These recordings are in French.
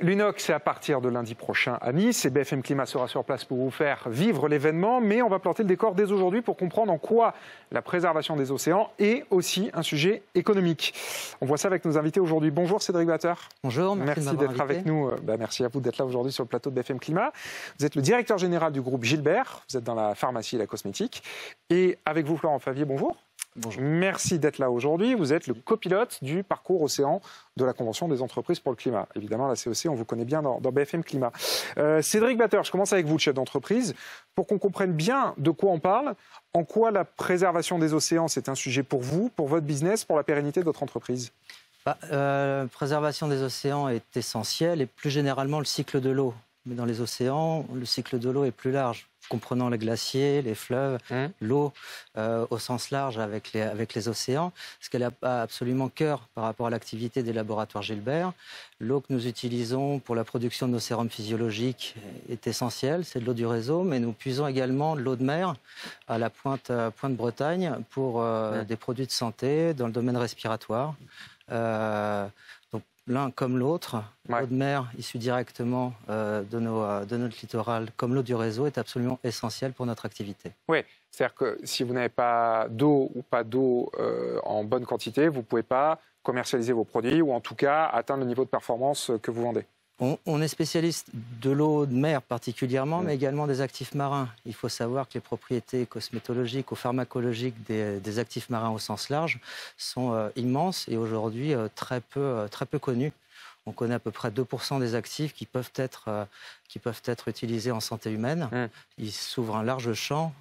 L'UNOX, c'est à partir de lundi prochain à Nice et BFM Climat sera sur place pour vous faire vivre l'événement. Mais on va planter le décor dès aujourd'hui pour comprendre en quoi la préservation des océans est aussi un sujet économique. On voit ça avec nos invités aujourd'hui. Bonjour Cédric Batter. Bonjour, merci d'être avec nous. Merci à vous d'être là aujourd'hui sur le plateau de BFM Climat. Vous êtes le directeur général du groupe Gilbert. Vous êtes dans la pharmacie et la cosmétique. Et avec vous, Florent Favier, bonjour. Bonjour. Merci d'être là aujourd'hui. Vous êtes le copilote du parcours océan de la Convention des entreprises pour le climat. Évidemment, la CEC, on vous connaît bien dans BFM Climat. Cédric Batter, je commence avec vous, le chef d'entreprise. Pour qu'on comprenne bien de quoi on parle, en quoi la préservation des océans, c'est un sujet pour vous, pour votre business, pour la pérennité de votre entreprise? La préservation des océans est essentielle et plus généralement le cycle de l'eau. Mais dans les océans, le cycle de l'eau est plus large, comprenant les glaciers, les fleuves, l'eau au sens large avec les océans. Ce qu'elle a absolument cœur par rapport à l'activité des laboratoires Gilbert. L'eau que nous utilisons pour la production de nos sérums physiologiques est essentielle, c'est de l'eau du réseau, mais nous puisons également de l'eau de mer à la pointe Bretagne pour des produits de santé dans le domaine respiratoire. L'un comme l'autre, l'eau de mer issue directement de notre littoral, comme l'eau du réseau, est absolument essentielle pour notre activité. Oui, c'est-à-dire que si vous n'avez pas d'eau ou pas d'eau en bonne quantité, vous ne pouvez pas commercialiser vos produits ou en tout cas atteindre le niveau de performance que vous vendez. On est spécialiste de l'eau de mer particulièrement, mais également des actifs marins. Il faut savoir que les propriétés cosmétologiques ou pharmacologiques des actifs marins au sens large sont immenses et aujourd'hui très peu connues. On connaît à peu près 2% des actifs qui peuvent être utilisés en santé humaine. Il s'ouvre un large champ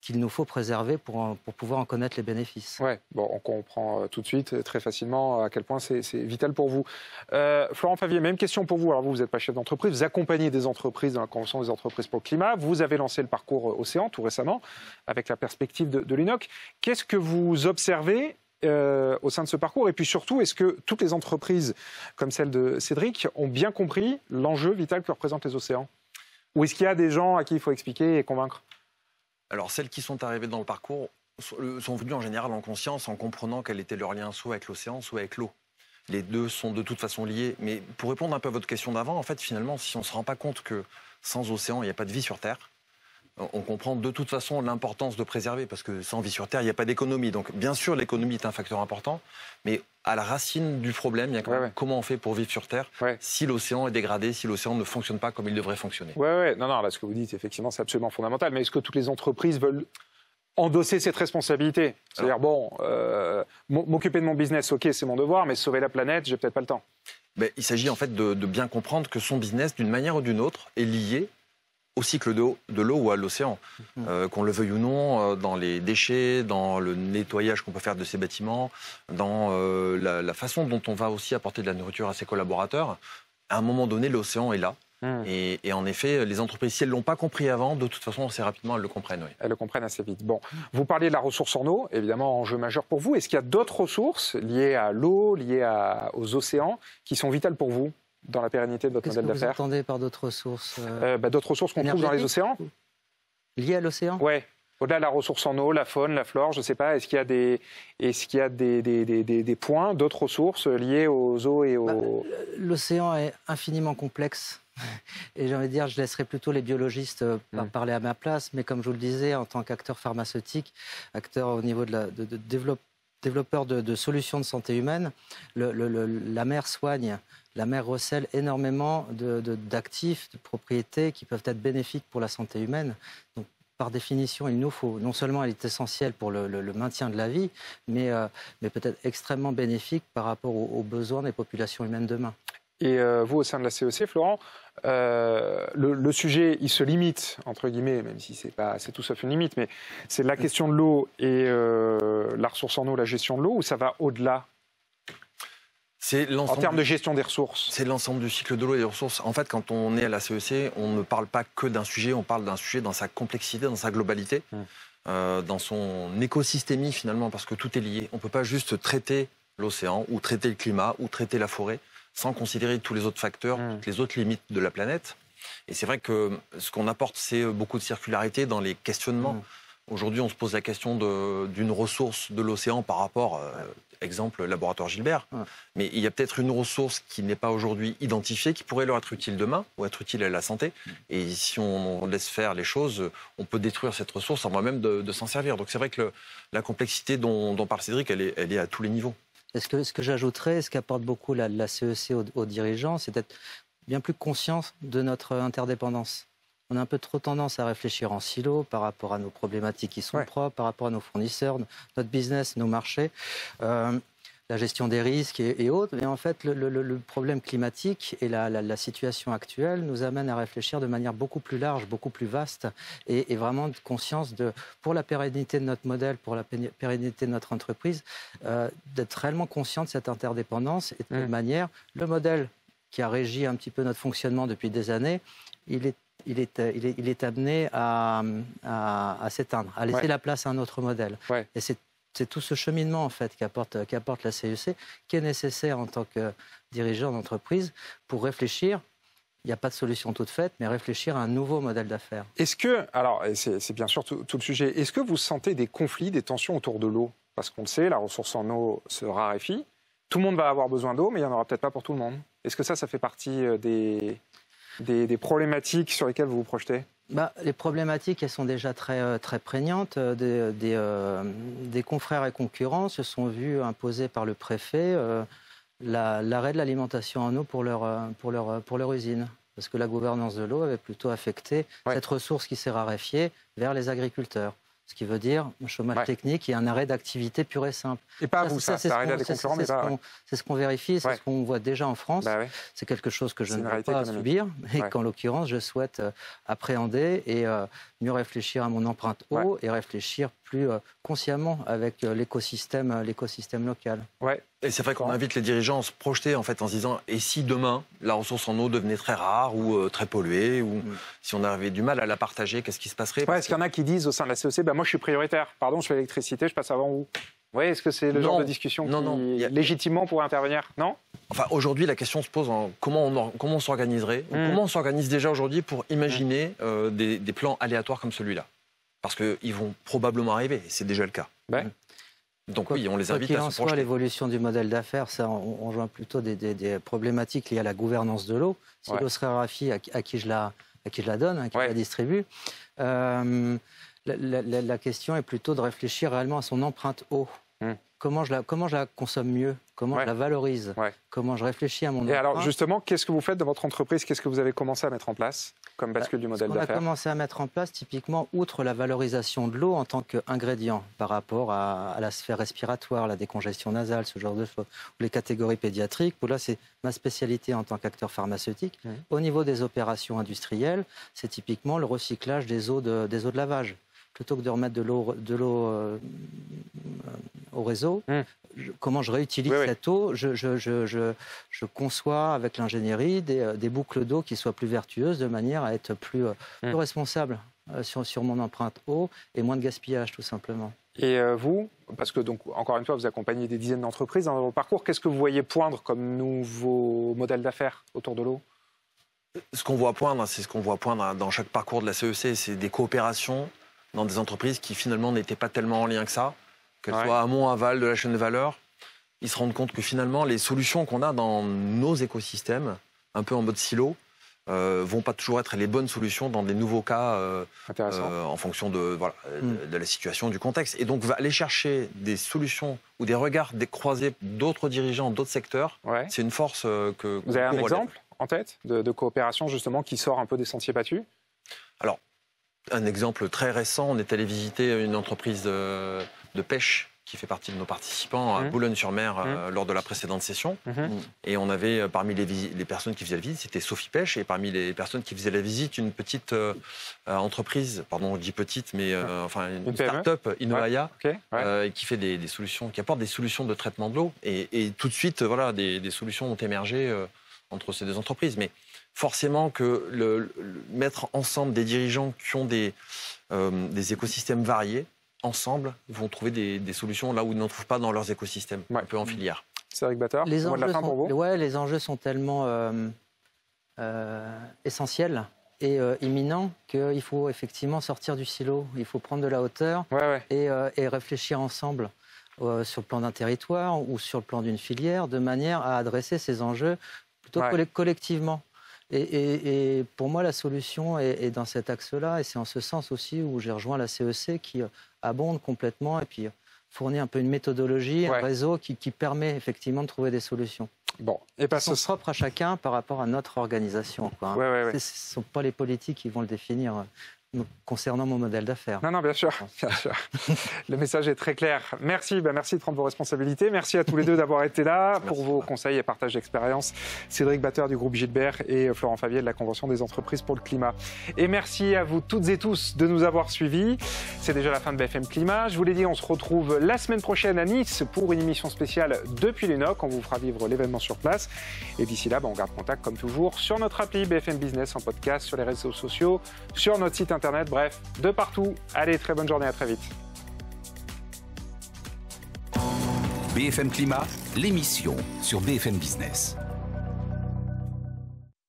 qu'il nous faut préserver pour pouvoir en connaître les bénéfices. Oui, bon, on comprend tout de suite, très facilement, à quel point c'est vital pour vous. Florent Favier, même question pour vous. Alors vous n'êtes pas chef d'entreprise, vous accompagnez des entreprises dans la Convention des entreprises pour le climat. Vous avez lancé le parcours Océan tout récemment, avec la perspective de l'UNOC. Qu'est-ce que vous observez au sein de ce parcours? Et puis surtout, est-ce que toutes les entreprises, comme celle de Cédric, ont bien compris l'enjeu vital que représentent les océans? Ou est-ce qu'il y a des gens à qui il faut expliquer et convaincre? Alors, celles qui sont arrivées dans le parcours sont venues en général en conscience, en comprenant quel était leur lien soit avec l'océan, soit avec l'eau. Les deux sont de toute façon liés. Mais pour répondre un peu à votre question d'avant, en fait, finalement, si on ne se rend pas compte que sans océan, il n'y a pas de vie sur Terre, on comprend de toute façon l'importance de préserver, parce que sans vie sur Terre, il n'y a pas d'économie. Donc, bien sûr, l'économie est un facteur important, mais à la racine du problème, il y a quand même comment on fait pour vivre sur Terre si l'océan est dégradé, si l'océan ne fonctionne pas comme il devrait fonctionner. Non, là, ce que vous dites, effectivement, c'est absolument fondamental. Mais est-ce que toutes les entreprises veulent endosser cette responsabilité? C'est-à-dire, m'occuper de mon business, ok, c'est mon devoir, mais sauver la planète, j'ai peut-être pas le temps. Il s'agit en fait de bien comprendre que son business, d'une manière ou d'une autre, est lié au cycle de l'eau ou à l'océan. Qu'on le veuille ou non, dans les déchets, dans le nettoyage qu'on peut faire de ses bâtiments, dans la façon dont on va aussi apporter de la nourriture à ses collaborateurs, à un moment donné, l'océan est là. Et en effet, les entreprises, si elles ne l'ont pas compris avant, de toute façon, assez rapidement, elles le comprennent. Oui. Elles le comprennent assez vite. Bon, vous parliez de la ressource en eau, évidemment, enjeu majeur pour vous. Est-ce qu'il y a d'autres ressources liées à l'eau, liées aux océans, qui sont vitales pour vous dans la pérennité de votre modèle d'affaires? Qu'est-ce que vous entendez par d'autres ressources D'autres ressources qu'on trouve dans les océans? Liées à l'océan? Oui. Au-delà de la ressource en eau, la faune, la flore, je ne sais pas, est-ce qu'il y a des points, d'autres ressources liées aux eaux et aux... L'océan est infiniment complexe. Et j'ai envie de dire, je laisserai plutôt les biologistes parler à ma place, mais comme je vous le disais, en tant qu'acteur pharmaceutique, acteur au niveau de développeur de solutions de santé humaine, la mer soigne. La mer recèle énormément d'actifs, de propriétés qui peuvent être bénéfiques pour la santé humaine. Donc, par définition, il nous faut, non seulement elle est essentielle pour le maintien de la vie, mais peut-être extrêmement bénéfique par rapport aux besoins des populations humaines demain. Et vous, au sein de la CEC, Florent, le sujet, il se limite, entre guillemets, même si c'est tout sauf une limite, mais c'est la question de l'eau et la ressource en eau, la gestion de l'eau, ou ça va au-delà? En termes de gestion des ressources. C'est l'ensemble du cycle de l'eau et des ressources. En fait, quand on est à la CEC, on ne parle pas que d'un sujet, on parle d'un sujet dans sa complexité, dans sa globalité, dans son écosystémie finalement, parce que tout est lié. On ne peut pas juste traiter l'océan, ou traiter le climat, ou traiter la forêt, sans considérer tous les autres facteurs, toutes les autres limites de la planète. Et c'est vrai que ce qu'on apporte, c'est beaucoup de circularité dans les questionnements. Aujourd'hui, on se pose la question d'une ressource de l'océan par rapport exemple Laboratoire Gilbert. Mais il y a peut-être une ressource qui n'est pas aujourd'hui identifiée, qui pourrait leur être utile demain ou être utile à la santé. Et si on laisse faire les choses, on peut détruire cette ressource avant même de s'en servir. Donc c'est vrai que la complexité dont parle Cédric, elle est à tous les niveaux. Ce que j'ajouterais, ce qu'apporte beaucoup la CEC aux dirigeants, c'est d'être bien plus conscient de notre interdépendance. On a un peu trop tendance à réfléchir en silo par rapport à nos problématiques qui sont propres, par rapport à nos fournisseurs, notre business, nos marchés, la gestion des risques et autres. Mais en fait, le problème climatique et la situation actuelle nous amènent à réfléchir de manière beaucoup plus large, beaucoup plus vaste et vraiment de conscience pour la pérennité de notre modèle, pour la pérennité de notre entreprise, d'être réellement conscient de cette interdépendance et de quelle manière le modèle qui a régi un petit peu notre fonctionnement depuis des années, il est amené à s'éteindre, à laisser la place à un autre modèle. Et c'est tout ce cheminement en fait qu'apporte la CEC qui est nécessaire en tant que dirigeant d'entreprise pour réfléchir. Il n'y a pas de solution toute faite, mais réfléchir à un nouveau modèle d'affaires. Est-ce que, alors c'est bien sûr tout le sujet, est-ce que vous sentez des conflits, des tensions autour de l'eau? Parce qu'on le sait, la ressource en eau se raréfie. Tout le monde va avoir besoin d'eau, mais il n'y en aura peut-être pas pour tout le monde. Est-ce que ça fait partie des problématiques sur lesquelles vous vous projetez? Les problématiques, elles sont déjà très prégnantes. Des confrères et concurrents se sont vus imposer par le préfet l'arrêt de l'alimentation en eau pour leur usine. Parce que la gouvernance de l'eau avait plutôt affecté cette ressource qui s'est raréfiée vers les agriculteurs. Ce qui veut dire un chômage technique et un arrêt d'activité pur et simple. Et pas vous, ça arrête à des concurrents, mais pas... C'est ce qu'on vérifie, c'est ce qu'on voit déjà en France. C'est quelque chose que je ne veux pas subir, et qu'en l'occurrence, je souhaite appréhender et mieux réfléchir à mon empreinte eau et réfléchir plus consciemment avec l'écosystème local. Et c'est vrai qu'on invite les dirigeants à se projeter en se disant et si demain la ressource en eau devenait très rare ou très polluée ou si on avait du mal à la partager, qu'est-ce qui se passerait? Est-ce qu'il y en a qui disent au sein de la CEC, moi je suis prioritaire, pardon, je fais l'électricité, je passe avant vous? Oui, est-ce que c'est le genre de discussion qui légitimement pourrait intervenir? Non. Enfin, aujourd'hui, la question se pose comment on s'organiserait, comment on s'organise déjà aujourd'hui pour imaginer des plans aléatoires comme celui-là. Parce qu'ils vont probablement arriver, et c'est déjà le cas. Donc oui, on les invite à se projeter. L'évolution du modèle d'affaires, ça, on joint plutôt des problématiques liées à la gouvernance de l'eau. Si l'eau se raréfie, à qui je la donne, à qui je la distribue. La question est plutôt de réfléchir réellement à son empreinte eau. Comment je la consomme mieux? Comment je la valorise? Comment je réfléchis à mon empreinte? Et alors justement, qu'est-ce que vous faites dans votre entreprise? Qu'est-ce que vous avez commencé à mettre en place comme bascule du modèle d'affaires? On a commencé à mettre en place, typiquement, outre la valorisation de l'eau en tant qu'ingrédient par rapport à la sphère respiratoire, la décongestion nasale, ce genre de choses, ou les catégories pédiatriques, où là c'est ma spécialité en tant qu'acteur pharmaceutique. Au niveau des opérations industrielles, c'est typiquement le recyclage des eaux de lavage. Plutôt que de remettre de l'eau au réseau, comment je réutilise cette eau, je conçois avec l'ingénierie des boucles d'eau qui soient plus vertueuses de manière à être plus responsable sur mon empreinte eau et moins de gaspillage tout simplement. Et vous, parce que donc encore une fois vous accompagnez des dizaines d'entreprises dans votre parcours, qu'est-ce que vous voyez poindre comme nouveau modèle d'affaires autour de l'eau? Ce qu'on voit poindre, c'est ce qu'on voit poindre dans chaque parcours de la CEC, c'est des coopérations dans des entreprises qui finalement n'étaient pas tellement en lien que ça, qu'elles soient amont, aval de la chaîne de valeur. Ils se rendent compte que finalement les solutions qu'on a dans nos écosystèmes, un peu en mode silo, vont pas toujours être les bonnes solutions dans des nouveaux cas en fonction de la situation, du contexte. Et donc aller chercher des solutions ou des regards croisés d'autres dirigeants, d'autres secteurs, c'est une force que... Vous avez un exemple en tête de coopération justement qui sort un peu des sentiers battus? Alors, un exemple très récent, on est allé visiter une entreprise de pêche qui fait partie de nos participants à Boulogne-sur-Mer lors de la précédente session. Et on avait, parmi les personnes qui faisaient la visite, c'était Sophie Pêche, et parmi les personnes qui faisaient la visite, une petite entreprise, pardon, je dis petite, mais une start-up, Innoaya, qui fait des solutions, qui apporte des solutions de traitement de l'eau. Et tout de suite, des solutions ont émergé entre ces deux entreprises. Mais forcément que mettre ensemble des dirigeants qui ont des écosystèmes variés, ensemble, vont trouver des solutions là où ils n'en trouvent pas dans leurs écosystèmes, un peu en filière. Cédric Battard, les enjeux sont tellement essentiels et imminents qu'il faut effectivement sortir du silo. Il faut prendre de la hauteur et réfléchir ensemble sur le plan d'un territoire ou sur le plan d'une filière, de manière à adresser ces enjeux plutôt collectivement. Et pour moi, la solution est dans cet axe-là, et c'est en ce sens aussi où j'ai rejoint la CEC qui abonde complètement et puis fournit un peu une méthodologie, un réseau qui permet effectivement de trouver des solutions. Bon, et pas ce sera propre à chacun par rapport à notre organisation. Ce ne sont pas les politiques qui vont le définir. Concernant mon modèle d'affaires. Non, bien sûr, bien sûr. Le message est très clair. Merci, merci de prendre vos responsabilités. Merci à tous les deux d'avoir été là pour vos conseils et partage d'expérience. Cédric Batter du groupe Gilbert et Florent Favier de la Convention des entreprises pour le climat. Et merci à vous toutes et tous de nous avoir suivis. C'est déjà la fin de BFM Climat. Je vous l'ai dit, on se retrouve la semaine prochaine à Nice pour une émission spéciale depuis l'UNOC. On vous fera vivre l'événement sur place. Et d'ici là, on garde contact comme toujours sur notre appli BFM Business en podcast, sur les réseaux sociaux, sur notre site internet, bref, de partout. Allez, très bonne journée, à très vite. BFM Climat, l'émission sur BFM Business.